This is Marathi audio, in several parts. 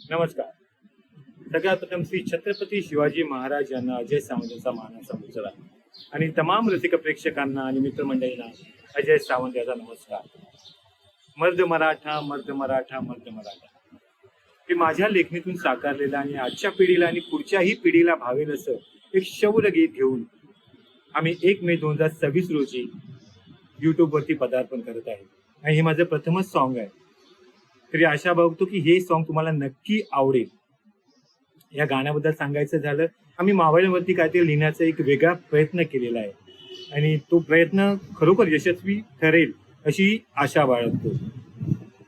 नमस्कार. सगळ्यात प्रथम श्री छत्रपती शिवाजी महाराज यांना अजय सावंत यांचा मानाचा मुजरा आणि तमाम रसिक प्रेक्षकांना आणि मित्रमंडळींना अजय सावंत याचा नमस्कार. मर्द मराठा मर्द मराठा मर्द मराठा हे माझ्या लेखणीतून साकारलेलं आणि आजच्या पिढीला आणि पुढच्याही पिढीला भावेल असं एक शौर्य गीत घेऊन आम्ही 1 मे 2026 रोजी यूट्यूबवरती पदार्पण करत आहे. आणि हे माझं प्रथमच सॉन्ग आहे. तरी आशा बघतो की हे सॉन्ग तुम्हाला नक्की आवडेल. या गाण्याबद्दल सांगायचं झालं, आम्ही मोबाईलवरती काहीतरी लिहिण्याचा एक वेगळा प्रयत्न केलेला आहे आणि तो प्रयत्न खरोखर यशस्वी ठरेल अशी आशा बाळगतो.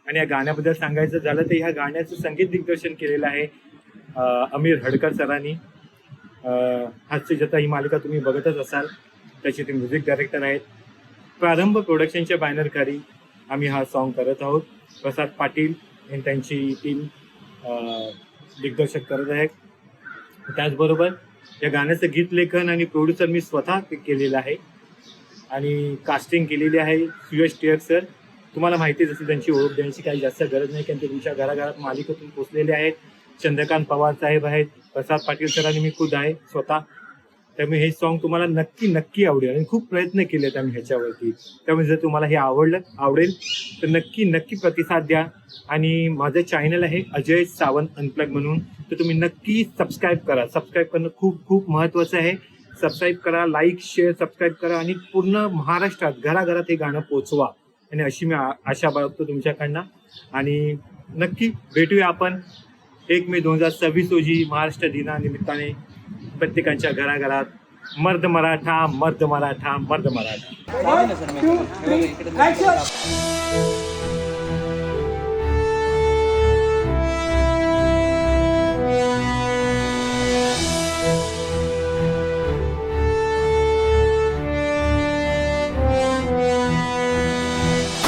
आणि या गाण्याबद्दल सांगायचं झालं तर ह्या गाण्याचं संगीत दिग्दर्शन केलेलं आहे अमीर हडकर सरांनी. हास्य जत्रा ही मालिका तुम्ही बघतच असाल, त्याचे ते म्युझिक डायरेक्टर आहेत. प्रारंभ प्रोडक्शनच्या बॅनरखाली आम्ही हा सॉन्ग करत आहोत. प्रसाद पाटील आणि त्यांची टीम दिग्दर्शक करत आहेत. त्याचबरोबर या गाण्याचं गीत लेखन आणि प्रोड्युसर मी स्वतः केलेलं आहे आणि कास्टिंग केलेली आहे सुयश टिळक सर. तुम्हाला माहितीच असेल, त्यांची ओळख देण्याची काही जास्त गरज नाही, कारण ते तुमच्या घराघरात मालिकेतून पोचलेले आहेत. चंद्रकांत पवार साहेब आहेत, प्रसाद पाटील सरांनी मी खुद आहे स्वतः. त्यामुळे हे सॉन्ग तुम्हाला नक्की आवडेल आणि खूप प्रयत्न केलेत आम्ही ह्याच्यावरती. त्यामुळे जर तुम्हाला हे आवडेल तर नक्की प्रतिसाद द्या. आणि माझं चॅनल आहे अजय सावंत अनप्लग म्हणून, तर तुम्ही नक्की सबस्क्राईब करा. सबस्क्राईब करणं खूप महत्त्वाचं आहे. सबस्क्राईब करा, लाईक शेअर सबस्क्राईब करा आणि पूर्ण महाराष्ट्रात घराघरात हे गाणं पोचवा. आणि अशी मी आशा बाळगतो तुमच्याकडनं. आणि नक्की भेटूया आपण 1 मे 2026 रोजी महाराष्ट्र दिनानिमित्ताने प्रत्येकाच्या घराघरात. मर्द मराठा मर्द मराठा मर्द मराठा. 1, 2, 3, action!